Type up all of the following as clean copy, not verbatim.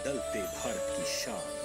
बदलते भारत की शान।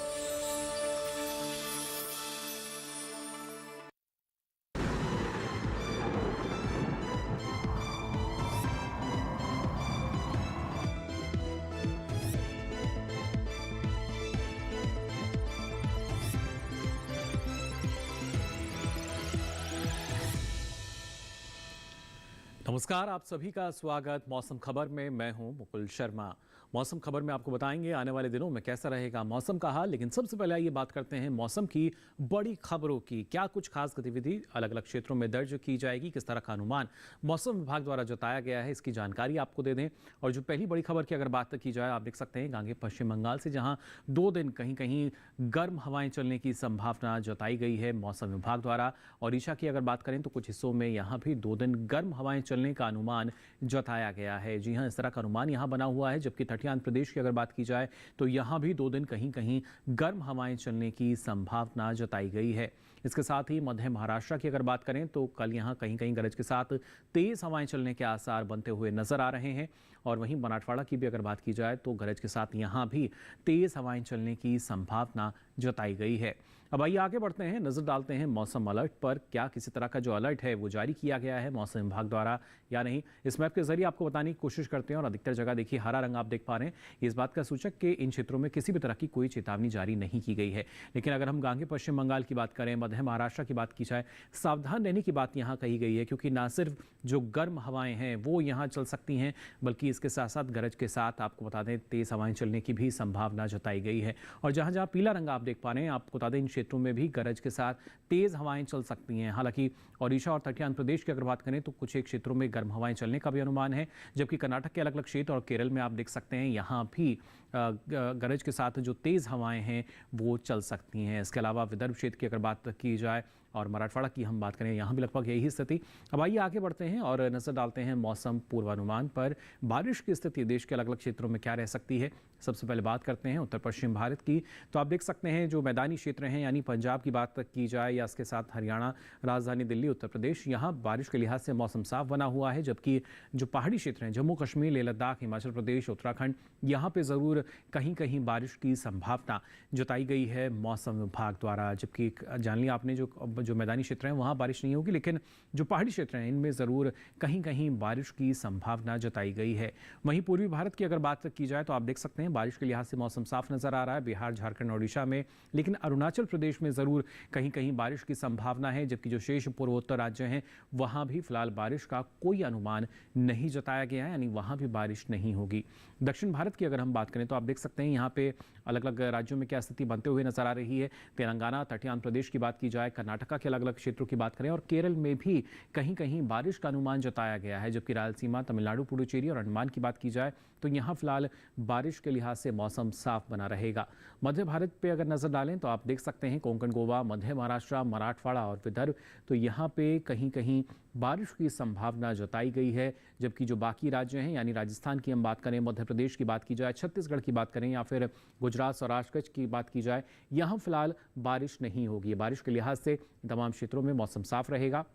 नमस्कार, आप सभी का स्वागत मौसम खबर में। मैं हूं मुकुल शर्मा। मौसम खबर में आपको बताएंगे आने वाले दिनों में कैसा रहेगा मौसम का हाल। लेकिन सबसे पहले आइए बात करते हैं मौसम की बड़ी खबरों की। क्या कुछ खास गतिविधि अलग अलग क्षेत्रों में दर्ज की जाएगी, किस तरह का अनुमान मौसम विभाग द्वारा जताया गया है, इसकी जानकारी आपको दे दें। और जो पहली बड़ी खबर की अगर बात की जाए, आप देख सकते हैं गांगे पश्चिम बंगाल से जहां 2 दिन कहीं कहीं गर्म हवाएं चलने की संभावना जताई गई है मौसम विभाग द्वारा। ओडिशा की अगर बात करें तो कुछ हिस्सों में यहाँ भी 2 दिन गर्म हवाएं चलने का अनुमान जताया गया है। जी हां, इस तरह का अनुमान यहां बना हुआ है। जबकि तटीय आंध्र प्रदेश की अगर बात की जाए तो यहां भी 2 दिन कहीं कहीं गर्म हवाएं चलने की संभावना जताई गई है। इसके साथ ही मध्य महाराष्ट्र की अगर बात करें तो कल यहां कहीं कहीं गरज के साथ तेज हवाएं चलने के आसार बनते हुए नजर आ रहे हैं। और वहीं मराठवाड़ा की भी अगर बात की जाए तो गरज के साथ यहां भी तेज हवाएं चलने की संभावना जताई गई है। अब आइए आगे बढ़ते हैं, नजर डालते हैं मौसम अलर्ट पर। क्या किसी तरह का जो अलर्ट है वो जारी किया गया है मौसम विभाग द्वारा या नहीं, इस मैप के जरिए आपको बताने की कोशिश करते हैं। और अधिकतर जगह देखिए हरा रंग आप देख पा रहे हैं, इस बात का सूचक कि इन क्षेत्रों में किसी भी तरह की कोई चेतावनी जारी नहीं की गई है। लेकिन अगर हम गांगे पश्चिम बंगाल की बात करें, मध्य महाराष्ट्र की बात की जाए, सावधान रहने की बात यहाँ कही गई है। क्योंकि ना सिर्फ जो गर्म हवाएं हैं वो यहाँ चल सकती हैं, बल्कि इसके साथ साथ गरज के साथ आपको बता दें तेज हवाएं चलने की भी संभावना जताई गई है। और जहां जहां पीला रंग आप देख पा रहे हैं, आपको बता दें इन क्षेत्रों में भी गरज के साथ तेज हवाएं चल सकती हैं। हालांकि ओडिशा और तटीय आंध्र प्रदेश की अगर बात करें तो कुछ एक क्षेत्रों में गर्म हवाएं चलने का भी अनुमान है। जबकि कर्नाटक के अलग अलग क्षेत्र और केरल में आप देख सकते हैं यहाँ भी गरज के साथ जो तेज हवाएं हैं वो चल सकती हैं। इसके अलावा विदर्भ क्षेत्र की अगर बात की जाए और मराठवाड़ा की हम बात करें, यहाँ भी लगभग यही स्थिति। अब आइए आगे बढ़ते हैं और नजर डालते हैं मौसम पूर्वानुमान पर। बारिश की स्थिति देश के अलग अलग क्षेत्रों में क्या रह सकती है, सबसे पहले बात करते हैं उत्तर पश्चिम भारत की। तो आप देख सकते हैं जो मैदानी क्षेत्र हैं, यानी पंजाब की बात की जाए या इसके साथ हरियाणा, राजधानी दिल्ली, उत्तर प्रदेश, यहाँ बारिश के लिहाज से मौसम साफ बना हुआ है। जबकि जो पहाड़ी क्षेत्र हैं, जम्मू कश्मीर, लेह लद्दाख, हिमाचल प्रदेश, उत्तराखंड, यहाँ पे ज़रूर कहीं कहीं बारिश की संभावना जताई गई है मौसम विभाग द्वारा। जबकि जान लिया आपने जो मैदानी क्षेत्र हैं वहाँ बारिश नहीं होगी, लेकिन जो पहाड़ी क्षेत्र हैं इनमें ज़रूर कहीं कहीं बारिश की संभावना जताई गई है। वहीं पूर्वी भारत की अगर बात की जाए तो आप देख सकते हैं बारिश के लिहाज से मौसम साफ नजर आ रहा है बिहार, झारखंड, ओडिशा में। लेकिन अरुणाचल प्रदेश में ज़रूर कहीं कहीं बारिश की संभावना है। जबकि जो शेष पूर्वोत्तर राज्य हैं वहाँ भी फिलहाल बारिश का कोई अनुमान नहीं जताया गया है, यानी वहाँ भी बारिश नहीं होगी। दक्षिण भारत की अगर हम बात करें तो आप देख सकते हैं यहाँ पे अलग अलग राज्यों में क्या स्थिति बनते हुए नजर आ रही है। तेलंगाना, तटीय आंध्र प्रदेश की बात की जाए, कर्नाटका के अलग अलग क्षेत्रों की बात करें और केरल में भी कहीं कहीं बारिश का अनुमान जताया गया है। जबकि रायलसीमा, तमिलनाडु, पुडुचेरी और अंडमान की बात की जाए तो यहाँ फिलहाल बारिश के लिहाज से मौसम साफ बना रहेगा। मध्य भारत पे अगर नजर डालें तो आप देख सकते हैं कोंकण, गोवा, मध्य महाराष्ट्र, मराठवाड़ा और विदर्भ, तो यहाँ पे कहीं कहीं बारिश की संभावना जताई गई है। जबकि जो बाकी राज्य हैं, यानी राजस्थान की हम बात करें, मध्य प्रदेश की बात की जाए, छत्तीसगढ़ की बात करें या फिर गुजरात, सौराष्ट्र की बात की जाए, यहाँ फिलहाल बारिश नहीं होगी। बारिश के लिहाज से तमाम क्षेत्रों में मौसम साफ रहेगा।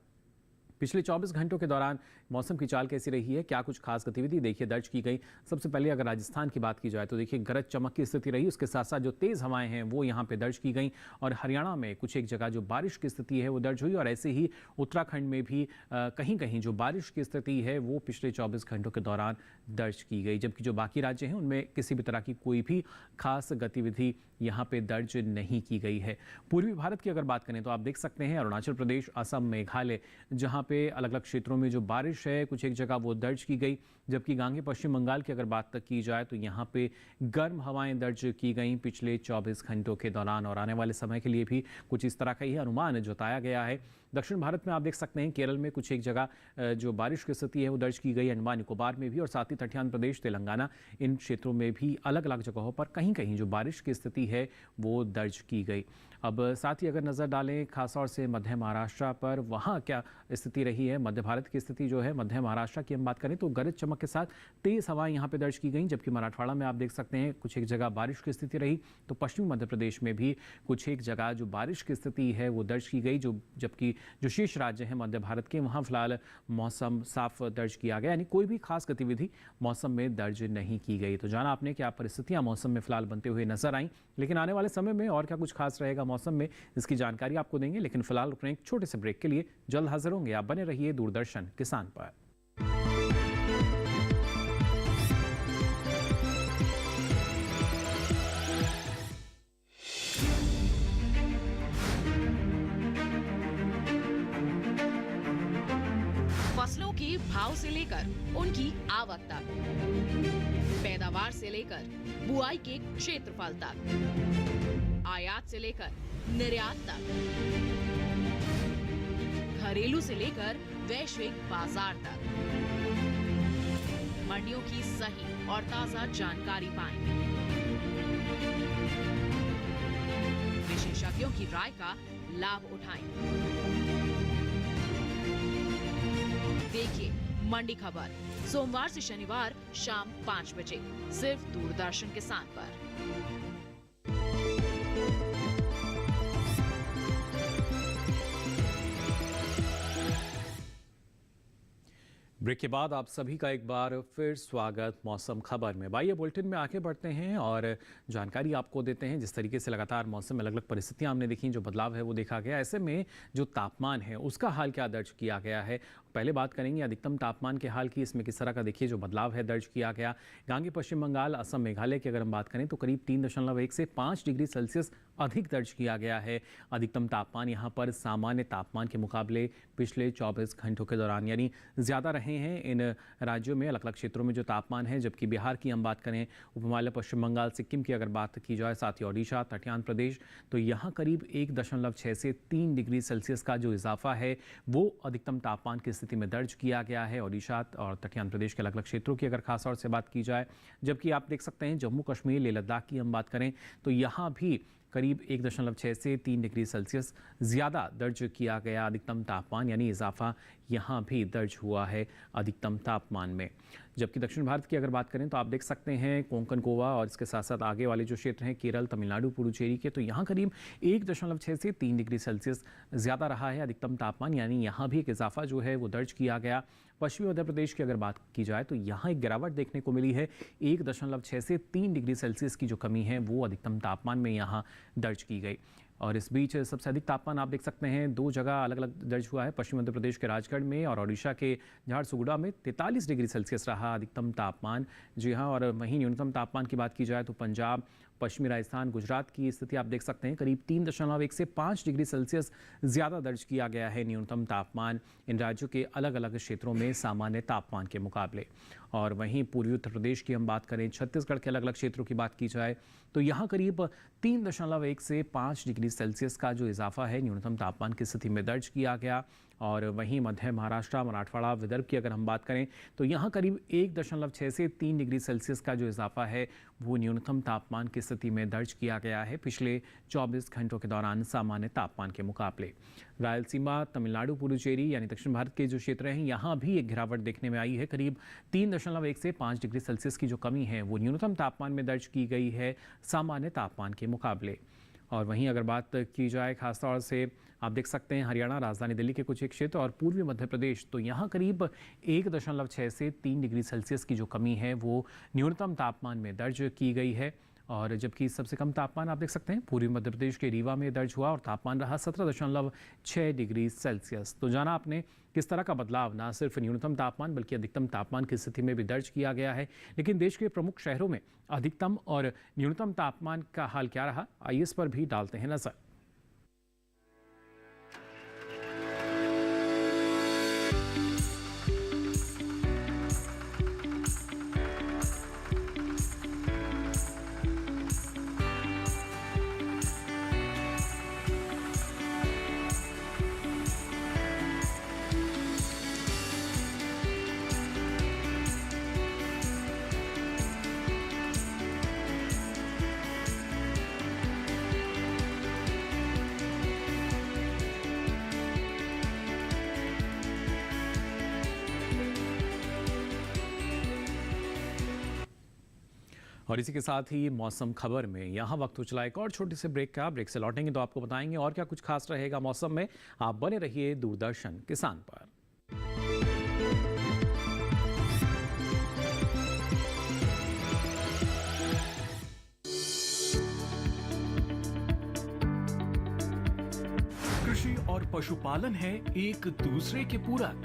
पिछले 24 घंटों के दौरान मौसम की चाल कैसी रही है, क्या कुछ खास गतिविधि देखिए दर्ज की गई। सबसे पहले अगर राजस्थान की बात की जाए तो देखिए गरज चमक की स्थिति रही, उसके साथ साथ जो तेज़ हवाएं हैं वो यहाँ पे दर्ज की गई। और हरियाणा में कुछ एक जगह जो बारिश की स्थिति है वो दर्ज हुई। और ऐसे ही उत्तराखंड में भी कहीं कहीं जो बारिश की स्थिति है वो पिछले 24 घंटों के दौरान दर्ज की गई। जबकि जो बाकी राज्य हैं उनमें किसी भी तरह की कोई भी खास गतिविधि यहाँ पे दर्ज नहीं की गई है। पूर्वी भारत की अगर बात करें तो आप देख सकते हैं अरुणाचल प्रदेश, असम, मेघालय, जहाँ पे अलग अलग क्षेत्रों में जो बारिश है कुछ एक जगह वो दर्ज की गई। जबकि गांगे पश्चिम बंगाल की अगर बात की जाए तो यहाँ पे गर्म हवाएं दर्ज की गई पिछले 24 घंटों के दौरान। और आने वाले समय के लिए भी कुछ इस तरह का ही अनुमान जताया गया है। दक्षिण भारत में आप देख सकते हैं केरल में कुछ एक जगह जो बारिश की स्थिति है वो दर्ज की गई, अंडमान निकोबार में भी, और साथ ही तटीय आंध्र प्रदेश, तेलंगाना, इन क्षेत्रों में भी अलग अलग जगहों पर कहीं कहीं जो बारिश की स्थिति है वो दर्ज की गई। अब साथ ही अगर नज़र डालें खासतौर से मध्य महाराष्ट्र पर, वहाँ क्या स्थिति रही है। मध्य भारत की स्थिति जो है, मध्य महाराष्ट्र की हम बात करें तो गरज चमक के साथ तेज़ हवाएं यहाँ पे दर्ज की गई, जबकि मराठवाड़ा में आप देख सकते हैं कुछ एक जगह बारिश की स्थिति रही। तो पश्चिमी मध्य प्रदेश में भी कुछ एक जगह जो बारिश की स्थिति है वो दर्ज की गई, जबकि जो शेष राज्य हैं मध्य भारत के, वहाँ फिलहाल मौसम साफ दर्ज किया गया, यानी कोई भी खास गतिविधि मौसम में दर्ज नहीं की गई। तो जाना आपने क्या परिस्थितियां मौसम में फिलहाल बनते हुए नजर आई, लेकिन आने वाले समय में और क्या कुछ खास रहेगा मौसम में, इसकी जानकारी आपको देंगे। लेकिन फिलहाल रुकने एक छोटे से ब्रेक के लिए, जल्द हाजिर होंगे। आप बने रहिए दूरदर्शन किसान पर। फसलों के भाव से लेकर उनकी आवक तक, पैदावार से लेकर बुआई के क्षेत्रफल तक, आयात से लेकर निर्यात तक, घरेलू से लेकर वैश्विक बाजार तक, मंडियों की सही और ताजा जानकारी पाएं। विशेषज्ञों की राय का लाभ उठाएं। देखिए मंडी खबर सोमवार से शनिवार शाम 5 बजे सिर्फ दूरदर्शन किसान पर। ब्रेक के बाद आप सभी का एक बार फिर स्वागत मौसम खबर में। आइए बुलेटिन में आगे बढ़ते हैं और जानकारी आपको देते हैं। जिस तरीके से लगातार मौसम में अलग अलग परिस्थितियां हमने देखी, जो बदलाव है वो देखा गया, ऐसे में जो तापमान है उसका हाल क्या दर्ज किया गया है। पहले बात करेंगे अधिकतम तापमान के हाल की। इसमें किस तरह का देखिए जो बदलाव है दर्ज किया गया। गांगी पश्चिम बंगाल, असम, मेघालय की अगर हम बात करें तो करीब 3.1 से 5 डिग्री सेल्सियस अधिक दर्ज किया गया है। अधिकतम तापमान यहाँ पर सामान्य तापमान के मुकाबले पिछले 24 घंटों के दौरान यानी ज़्यादा रहे हैं इन राज्यों में, अलग अलग क्षेत्रों में जो तापमान है। जबकि बिहार की हम बात करें, उपहिमालय पश्चिम बंगाल, सिक्किम की अगर बात की जाए, साथ ही ओडिशा, तटियान प्रदेश, तो यहाँ करीब 1.6 से 3 डिग्री सेल्सियस का जो इजाफा है वो अधिकतम तापमान की स्थिति में दर्ज किया गया है। ओडिशा और तटियान प्रदेश के अलग अलग क्षेत्रों की अगर खास तौर से बात की जाए, जबकि आप देख सकते हैं जम्मू कश्मीर, लेह लद्दाख की हम बात करें तो यहाँ भी करीब 1.6 से 3 डिग्री सेल्सियस ज़्यादा दर्ज किया गया अधिकतम तापमान, यानी इजाफा यहाँ भी दर्ज हुआ है अधिकतम तापमान में। जबकि दक्षिण भारत की अगर बात करें तो आप देख सकते हैं कोंकण, गोवा और इसके साथ साथ आगे वाले जो क्षेत्र हैं केरल, तमिलनाडु, पुडुचेरी के, तो यहाँ करीब 1.6 से 3 डिग्री सेल्सियस ज़्यादा रहा है अधिकतम तापमान, यानी यहाँ भी एक इजाफा जो है वो दर्ज किया गया। पश्चिमी मध्य प्रदेश की अगर बात की जाए तो यहाँ एक गिरावट देखने को मिली है। 1.6 से 3 डिग्री सेल्सियस की जो कमी है वो अधिकतम तापमान में यहाँ दर्ज की गई। और इस बीच सबसे अधिक तापमान आप देख सकते हैं 2 जगह अलग अलग दर्ज हुआ है। पश्चिम मध्य प्रदेश के राजगढ़ में और ओडिशा के झारसुगुड़ा में 43 डिग्री सेल्सियस रहा अधिकतम तापमान। जी हाँ, और वहीं न्यूनतम तापमान की बात की जाए तो पंजाब, पश्चिमी राजस्थान, गुजरात की स्थिति आप देख सकते हैं करीब 3.1 से 5 डिग्री सेल्सियस ज़्यादा दर्ज किया गया है न्यूनतम तापमान इन राज्यों के अलग अलग क्षेत्रों में सामान्य तापमान के मुकाबले। और वहीं पूर्वी उत्तर प्रदेश की हम बात करें, छत्तीसगढ़ के अलग अलग क्षेत्रों की बात की जाए तो यहाँ करीब 3.1 से 5 डिग्री सेल्सियस का जो इजाफा है न्यूनतम तापमान की स्थिति में दर्ज किया गया। और वहीं मध्य महाराष्ट्र, मराठवाड़ा, विदर्भ की अगर हम बात करें तो यहाँ करीब 1.6 से 3 डिग्री सेल्सियस का जो इजाफा है वो न्यूनतम तापमान की स्थिति में दर्ज किया गया है पिछले 24 घंटों के दौरान सामान्य तापमान के मुकाबले। रायलसीमा, तमिलनाडु, पुडुचेरी यानी दक्षिण भारत के जो क्षेत्र हैं यहाँ भी एक गिरावट देखने में आई है। करीब 3.1 से 5 डिग्री सेल्सियस की जो कमी है वो न्यूनतम तापमान में दर्ज की गई है सामान्य तापमान के मुकाबले। और वहीं अगर बात की जाए खासतौर से आप देख सकते हैं हरियाणा, राजधानी दिल्ली के कुछ एक क्षेत्र और पूर्वी मध्य प्रदेश, तो यहाँ करीब 1.6 से 3 डिग्री सेल्सियस की जो कमी है वो न्यूनतम तापमान में दर्ज की गई है। और जबकि सबसे कम तापमान आप देख सकते हैं पूर्वी मध्य प्रदेश के रीवा में दर्ज हुआ और तापमान रहा 17.6 डिग्री सेल्सियस। तो जाना आपने किस तरह का बदलाव ना सिर्फ न्यूनतम तापमान बल्कि अधिकतम तापमान की स्थिति में भी दर्ज किया गया है। लेकिन देश के प्रमुख शहरों में अधिकतम और न्यूनतम तापमान का हाल क्या रहा, आइए इस पर भी डालते हैं नजर। और इसी के साथ ही मौसम खबर में यहाँ वक्त हो चला एक और छोटे से ब्रेक का। ब्रेक से लौटेंगे तो आपको बताएंगे और क्या कुछ खास रहेगा मौसम में। आप बने रहिए दूरदर्शन किसान पर। कृषि और पशुपालन है एक दूसरे के पूरक।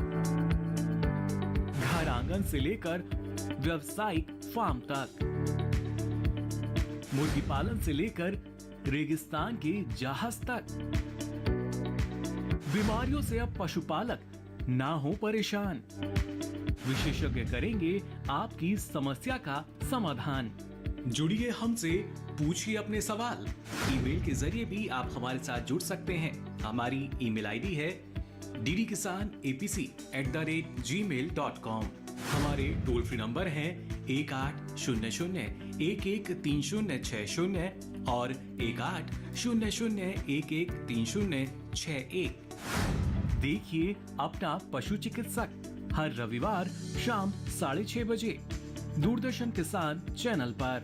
घर आंगन से लेकर व्यावसायिक फार्म तक, मुर्गी पालन से लेकर रेगिस्तान के जहाज तक। बीमारियों से अब पशुपालक ना हो परेशान। विशेषज्ञ करेंगे आपकी समस्या का समाधान। जुड़िए हमसे, पूछिए अपने सवाल। ईमेल के जरिए भी आप हमारे साथ जुड़ सकते हैं। हमारी ईमेल आईडी है ddkisanapc@gmail.com। हमारे टोल फ्री नंबर हैं 1800-113060 और 1800-113061। देखिए अपना पशु चिकित्सक हर रविवार शाम 6:30 बजे दूरदर्शन किसान चैनल पर।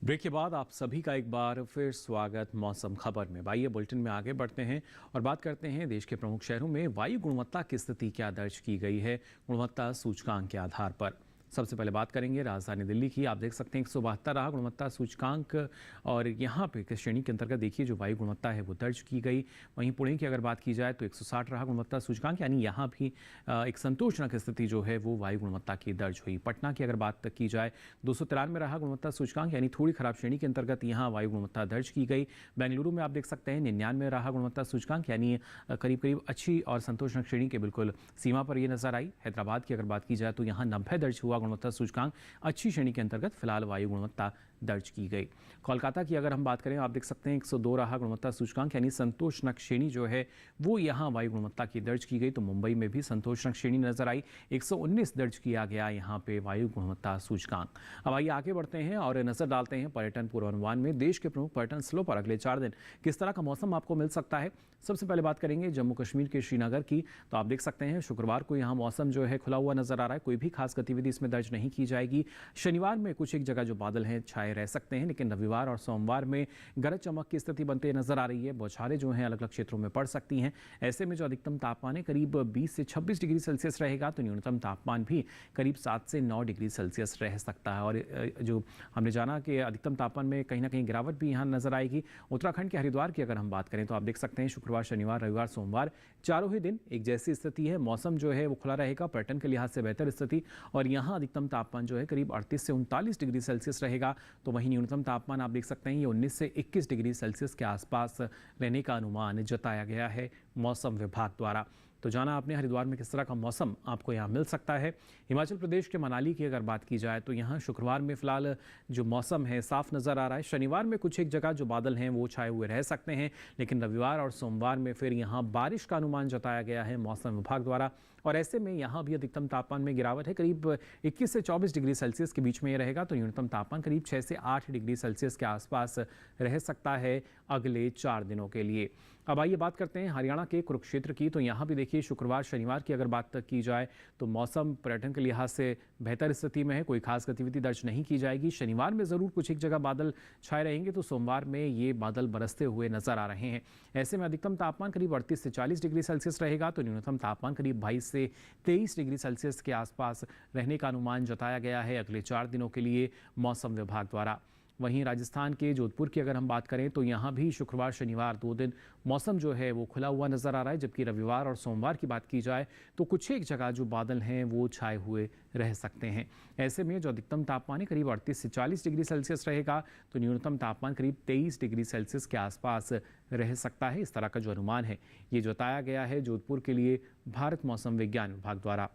ब्रेक के बाद आप सभी का एक बार फिर स्वागत मौसम खबर में। आइए बुलेटिन में आगे बढ़ते हैं और बात करते हैं देश के प्रमुख शहरों में वायु गुणवत्ता की स्थिति क्या दर्ज की गई है गुणवत्ता सूचकांक के आधार पर। सबसे पहले बात करेंगे राजधानी दिल्ली की। आप देख सकते हैं 172 रहा गुणवत्ता सूचकांक और यहाँ पे किस श्रेणी के अंतर्गत देखिए जो वायु गुणवत्ता है वो दर्ज की गई। वहीं पुणे की अगर बात की जाए तो 160 रहा गुणवत्ता सूचकांक, यानी यहाँ भी एक संतोषजनक स्थिति जो है वो वायु गुणवत्ता की दर्ज हुई। पटना की अगर बात की जाए 293 रहा गुणवत्ता सूचकांक, यानी थोड़ी खराब श्रेणी के अंतर्गत यहाँ वायु गुणवत्ता दर्ज की गई। बेंगलुरु में आप देख सकते हैं 99 रहा गुणवत्ता सूचकांक, यानी करीब करीब अच्छी और संतोषजनक श्रेणी के बिल्कुल सीमा पर ये नजर आई। हैदराबाद की अगर बात की जाए तो यहाँ 90 दर्ज हुआ गुणवत्ता सूचकांक, अच्छी श्रेणी के अंतर्गत फिलहाल वायु गुणवत्ता दर्ज की गई। कोलकाता की अगर हम बात करें आप देख सकते हैं 102 रहा गुणवत्ता सूचकांक, यानी संतोषजनक श्रेणी जो है वो यहाँ वायु गुणवत्ता की दर्ज की गई। तो मुंबई में भी संतोषजनक श्रेणी नजर आई, 119 दर्ज किया गया यहाँ पे वायु गुणवत्ता सूचकांक। अब आइए आगे बढ़ते हैं और नजर डालते हैं पर्यटन पूर्वानुमान में। देश के प्रमुख पर्यटन स्थलों पर अगले 4 दिन किस तरह का मौसम आपको मिल सकता है। सबसे पहले बात करेंगे जम्मू कश्मीर के श्रीनगर की। तो आप देख सकते हैं शुक्रवार को यहाँ मौसम जो है खुला हुआ नजर आ रहा है, कोई भी खास गतिविधि इसमें दर्ज नहीं की जाएगी। शनिवार में कुछ एक जगह जो बादल हैं छाए रह सकते हैं, लेकिन रविवार और सोमवार में गरज चमक की स्थिति बनते नजर आ रही है। बौछारें जो हैं अलग अलग क्षेत्रों में पड़ सकती हैं। ऐसे में जो अधिकतम तापमान है करीब 20 से 26 डिग्री सेल्सियस रहेगा, तो न्यूनतम तापमान भी करीब 7 से 9 डिग्री सेल्सियस रह सकता है। और जो हमने जाना कि अधिकतम तापमान में कहीं ना कहीं गिरावट भी यहाँ नजर आएगी। उत्तराखंड के हरिद्वार की अगर हम बात करें तो आप देख सकते हैं शुक्रवार, शनिवार, रविवार, सोमवार चारों ही दिन एक जैसी स्थिति है। मौसम जो है वो खुला रहेगा, पर्यटन के लिहाज से बेहतर स्थिति। और यहाँ अधिकतम तापमान जो है करीब 38 से 39 डिग्री सेल्सियस रहेगा। तो वहीं न्यूनतम तापमान आप देख सकते हैं ये 19 से 21 डिग्री सेल्सियस के आसपास रहने का अनुमान जताया गया है मौसम विभाग द्वारा। तो जाना आपने हरिद्वार में किस तरह का मौसम आपको यहाँ मिल सकता है। हिमाचल प्रदेश के मनाली की अगर बात की जाए तो यहाँ शुक्रवार में फिलहाल जो मौसम है साफ नज़र आ रहा है। शनिवार में कुछ एक जगह जो बादल हैं वो छाए हुए रह सकते हैं, लेकिन रविवार और सोमवार में फिर यहाँ बारिश का अनुमान जताया गया है मौसम विभाग द्वारा। और ऐसे में यहाँ भी अधिकतम तापमान में गिरावट है, करीब 21 से 24 डिग्री सेल्सियस के बीच में ये रहेगा। तो न्यूनतम तापमान करीब 6 से 8 डिग्री सेल्सियस के आसपास रह सकता है अगले 4 दिनों के लिए। अब आइए बात करते हैं हरियाणा के कुरुक्षेत्र की। तो यहाँ भी देखिए शुक्रवार, शनिवार की अगर बात की जाए तो मौसम पर्यटन के लिहाज से बेहतर स्थिति में है, कोई खास गतिविधि दर्ज नहीं की जाएगी। शनिवार में ज़रूर कुछ एक जगह बादल छाए रहेंगे, तो सोमवार में ये बादल बरसते हुए नजर आ रहे हैं। ऐसे में अधिकतम तापमान करीब 38 से 40 डिग्री सेल्सियस रहेगा, तो न्यूनतम तापमान करीब 22 से 23 डिग्री सेल्सियस के आसपास रहने का अनुमान जताया गया है अगले 4 दिनों के लिए मौसम विभाग द्वारा। वहीं राजस्थान के जोधपुर की अगर हम बात करें तो यहाँ भी शुक्रवार, शनिवार 2 दिन मौसम जो है वो खुला हुआ नज़र आ रहा है, जबकि रविवार और सोमवार की बात की जाए तो कुछ एक जगह जो बादल हैं वो छाए हुए रह सकते हैं। ऐसे में जो अधिकतम तापमान है करीब 38 से 40 डिग्री सेल्सियस रहेगा, तो न्यूनतम तापमान करीब 23 डिग्री सेल्सियस के आसपास रह सकता है। इस तरह का जो अनुमान है ये जताया गया है जोधपुर के लिए भारत मौसम विज्ञान विभाग द्वारा।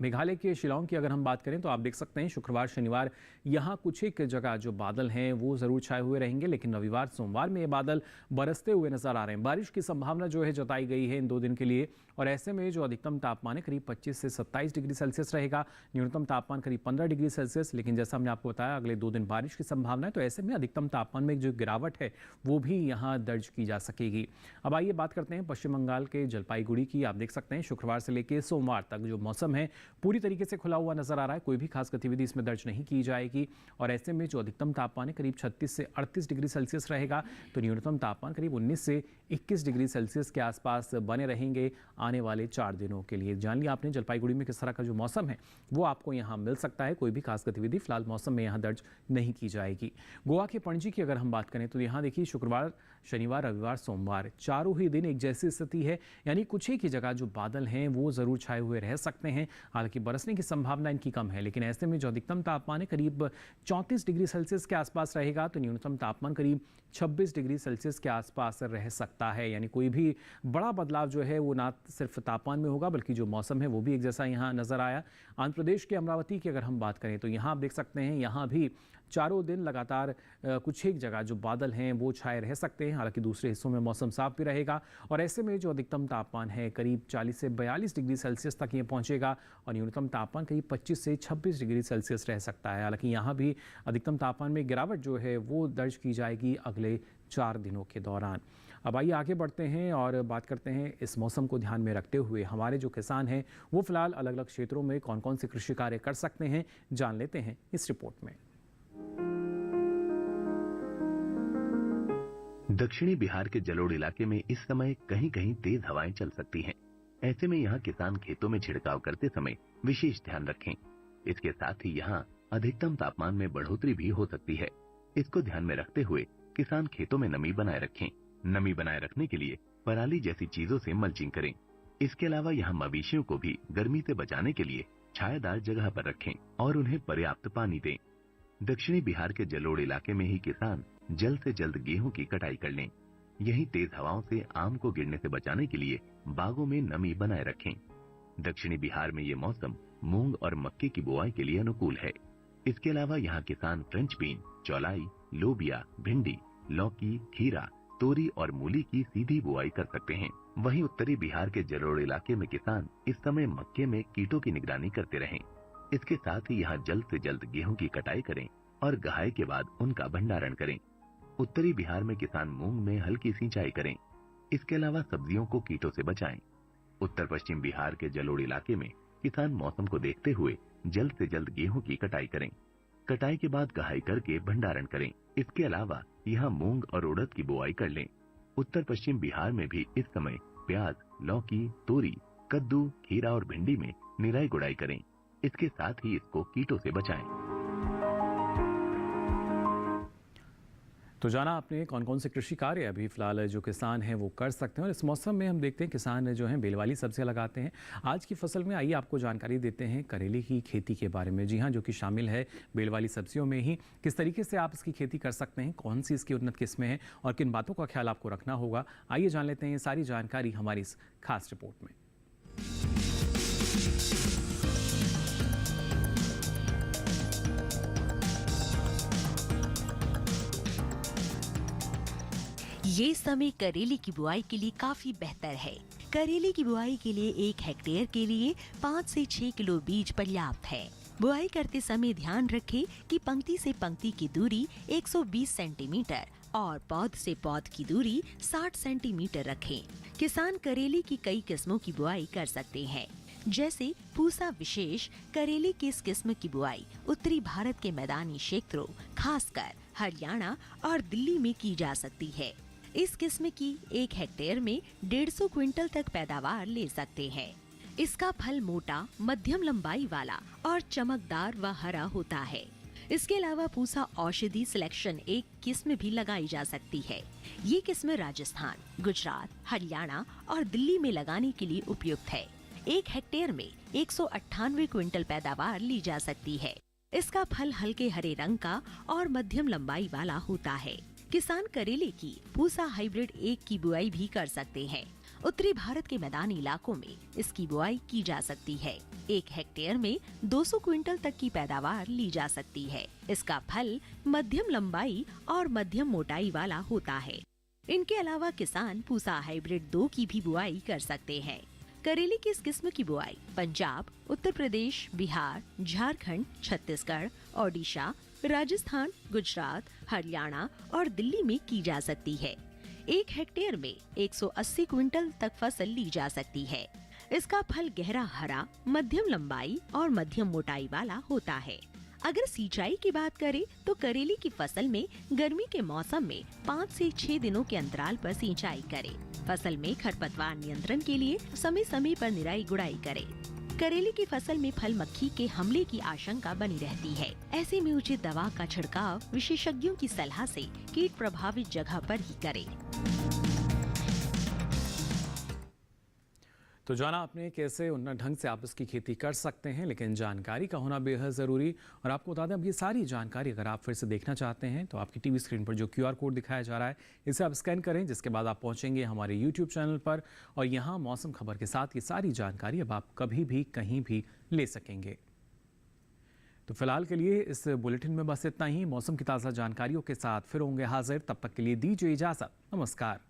मेघालय के शिलांग की अगर हम बात करें तो आप देख सकते हैं शुक्रवार शनिवार यहाँ कुछ एक जगह जो बादल हैं वो ज़रूर छाए हुए रहेंगे, लेकिन रविवार सोमवार में ये बादल बरसते हुए नजर आ रहे हैं। बारिश की संभावना जो है जताई गई है इन 2 दिन के लिए, और ऐसे में जो अधिकतम तापमान है करीब 25 से 27 डिग्री सेल्सियस रहेगा, न्यूनतम तापमान करीब 15 डिग्री सेल्सियस। लेकिन जैसा हमने आपको बताया अगले 2 दिन बारिश की संभावना है, तो ऐसे में अधिकतम तापमान में जो गिरावट है वो भी यहाँ दर्ज की जा सकेगी। अब आइए बात करते हैं पश्चिम बंगाल के जलपाईगुड़ी की। आप देख सकते हैं शुक्रवार से लेकर सोमवार तक जो मौसम है पूरी तरीके से खुला हुआ नजर आ रहा है, कोई भी खास गतिविधि इसमें दर्ज नहीं की जाएगी, और ऐसे में जो अधिकतम तापमान है करीब 36 से 38 डिग्री सेल्सियस रहेगा, तो न्यूनतम तापमान करीब 19 से 21 डिग्री सेल्सियस के आसपास बने रहेंगे आने वाले 4 दिनों के लिए। जान लिया आपने जलपाईगुड़ी में किस तरह का जो मौसम है वो आपको यहाँ मिल सकता है। कोई भी खास गतिविधि फिलहाल मौसम में यहाँ दर्ज नहीं की जाएगी। गोवा के पणजी की अगर हम बात करें तो यहाँ देखिए शुक्रवार शनिवार रविवार सोमवार चारों ही दिन एक जैसी स्थिति है, यानी कुछ एक ही जगह जो बादल हैं वो जरूर छाए हुए रह सकते हैं। हालांकि बरसने की संभावना इनकी कम है, लेकिन ऐसे में जो अधिकतम तापमान है करीब 34 डिग्री सेल्सियस के आसपास रहेगा, तो न्यूनतम तापमान करीब 26 डिग्री सेल्सियस के आसपास रह सकता है। यानी कोई भी बड़ा बदलाव जो है वो ना सिर्फ तापमान में होगा बल्कि जो मौसम है वो भी एक जैसा यहाँ नजर आया। आंध्र प्रदेश के अमरावती की अगर हम बात करें तो यहाँ आप देख सकते हैं यहाँ भी चारों दिन लगातार कुछ एक जगह जो बादल हैं वो छाए रह सकते हैं, हालांकि दूसरे हिस्सों में मौसम साफ भी रहेगा, और ऐसे में जो अधिकतम तापमान है करीब 40 से 42 डिग्री सेल्सियस तक ये पहुंचेगा, और न्यूनतम तापमान करीब 25 से 26 डिग्री सेल्सियस रह सकता है। हालांकि यहाँ भी अधिकतम तापमान में गिरावट जो है वो दर्ज की जाएगी अगले 4 दिनों के दौरान। अब आइए आगे बढ़ते हैं और बात करते हैं इस मौसम को ध्यान में रखते हुए हमारे जो किसान हैं वो फिलहाल अलग अलग क्षेत्रों में कौन कौन से कृषि कार्य कर सकते हैं, जान लेते हैं इस रिपोर्ट में। दक्षिणी बिहार के जलोढ़ इलाके में इस समय कहीं कहीं तेज हवाएं चल सकती हैं। ऐसे में यहाँ किसान खेतों में छिड़काव करते समय विशेष ध्यान रखें। इसके साथ ही यहाँ अधिकतम तापमान में बढ़ोतरी भी हो सकती है। इसको ध्यान में रखते हुए किसान खेतों में नमी बनाए रखें। नमी बनाए रखने के लिए पराली जैसी चीजों से मल्चिंग करें। इसके अलावा यहाँ मवेशियों को भी गर्मी से बचाने के लिए छायादार जगह पर रखें और उन्हें पर्याप्त पानी दें। दक्षिणी बिहार के जलोढ़ इलाके में ही किसान जल्द से जल्द गेहूं की कटाई कर लें। यहीं तेज हवाओं से आम को गिरने से बचाने के लिए बागों में नमी बनाए रखें। दक्षिणी बिहार में ये मौसम मूंग और मक्के की बुआई के लिए अनुकूल है। इसके अलावा यहाँ किसान फ्रेंच बीन, चौलाई, लोबिया, भिंडी, लौकी, खीरा, तोरी और मूली की सीधी बुआई कर सकते हैं। वहीं उत्तरी बिहार के जलोढ़ इलाके में किसान इस समय मक्के में कीटों की निगरानी करते रहें। इसके साथ ही यहाँ जल्द से जल्द गेहूं की कटाई करें और गहाई के बाद उनका भंडारण करें। उत्तरी बिहार में किसान मूंग में हल्की सिंचाई करें। इसके अलावा सब्जियों को कीटों से बचाएं। उत्तर पश्चिम बिहार के जलोढ़ इलाके में किसान मौसम को देखते हुए जल्द से जल्द गेहूं की कटाई करें। कटाई के बाद गहाई करके भंडारण करें। इसके अलावा यहाँ मूंग और उड़द की बुआई कर लें। उत्तर पश्चिम बिहार में भी इस समय प्याज, लौकी, तोरी, कद्दू, खीरा और भिंडी में निराई गुड़ाई करें। इसके साथ ही इसको कीटों से बचाएं। तो जाना आपने कौन कौन से कृषि कार्य अभी फिलहाल जो किसान हैं वो कर सकते हैं, और इस मौसम में हम देखते हैं किसान जो हैं बेल वाली सब्जियां लगाते हैं। आज की फसल में आइए आपको जानकारी देते हैं करेले की खेती के बारे में। जी हाँ, जो कि शामिल है बेल वाली सब्जियों में ही। किस तरीके से आप इसकी खेती कर सकते हैं, कौन सी इसकी उन्नत किस्में हैं और किन बातों का ख्याल आपको रखना होगा, आइए जान लेते हैं ये सारी जानकारी हमारी इस खास रिपोर्ट में। ये समय करेले की बुआई के लिए काफी बेहतर है। करेले की बुआई के लिए 1 हेक्टेयर के लिए 5 से 6 किलो बीज पर्याप्त है। बुआई करते समय ध्यान रखें कि पंक्ति से पंक्ति की दूरी 120 सेंटीमीटर और पौध से पौध की दूरी 60 सेंटीमीटर रखें। किसान करेले की कई किस्मों की बुआई कर सकते हैं, जैसे पूसा विशेष करेले की इस किस्म की बुआई उत्तरी भारत के मैदानी क्षेत्रों, खासकर हरियाणा और दिल्ली में की जा सकती है। इस किस्म की 1 हेक्टेयर में 150 क्विंटल तक पैदावार ले सकते हैं। इसका फल मोटा, मध्यम लंबाई वाला और चमकदार व हरा होता है। इसके अलावा पूसा औषधि सिलेक्शन 1 किस्म भी लगाई जा सकती है। ये किस्म राजस्थान, गुजरात, हरियाणा और दिल्ली में लगाने के लिए उपयुक्त है। 1 हेक्टेयर में 198 क्विंटल पैदावार ली जा सकती है। इसका फल हल्के हरे रंग का और मध्यम लंबाई वाला होता है। किसान करेले की पूसा हाइब्रिड 1 की बुआई भी कर सकते हैं। उत्तरी भारत के मैदानी इलाकों में इसकी बुआई की जा सकती है। 1 हेक्टेयर में 200 क्विंटल तक की पैदावार ली जा सकती है। इसका फल मध्यम लंबाई और मध्यम मोटाई वाला होता है। इनके अलावा किसान पूसा हाइब्रिड 2 की भी बुआई कर सकते हैं। करेले की इस किस्म की बुआई पंजाब, उत्तर प्रदेश, बिहार, झारखंड, छत्तीसगढ़, ओडिशा, राजस्थान, गुजरात, हरियाणा और दिल्ली में की जा सकती है। 1 हेक्टेयर में 180 क्विंटल तक फसल ली जा सकती है। इसका फल गहरा हरा, मध्यम लंबाई और मध्यम मोटाई वाला होता है। अगर सिंचाई की बात करें तो करेले की फसल में गर्मी के मौसम में 5 से 6 दिनों के अंतराल पर सिंचाई करें। फसल में खरपतवार नियंत्रण के लिए समय समय पर निराई गुड़ाई करें। करेले की फसल में फल मक्खी के हमले की आशंका बनी रहती है। ऐसे में उचित दवा का छिड़काव विशेषज्ञों की सलाह से कीट प्रभावित जगह पर ही करें। तो जाना आपने कैसे उन्नत ढंग से आप इसकी खेती कर सकते हैं, लेकिन जानकारी का होना बेहद ज़रूरी। और आपको बता दें, अब ये सारी जानकारी अगर आप फिर से देखना चाहते हैं तो आपकी टीवी स्क्रीन पर जो QR कोड दिखाया जा रहा है, इसे आप स्कैन करें, जिसके बाद आप पहुंचेंगे हमारे YouTube चैनल पर और यहाँ मौसम खबर के साथ ये सारी जानकारी अब आप कभी भी कहीं भी ले सकेंगे। तो फिलहाल के लिए इस बुलेटिन में बस इतना ही। मौसम की ताज़ा जानकारियों के साथ फिर होंगे हाजिर, तब तक के लिए दीजिए इजाज़त। नमस्कार।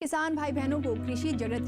किसान भाई बहनों को कृषि जगत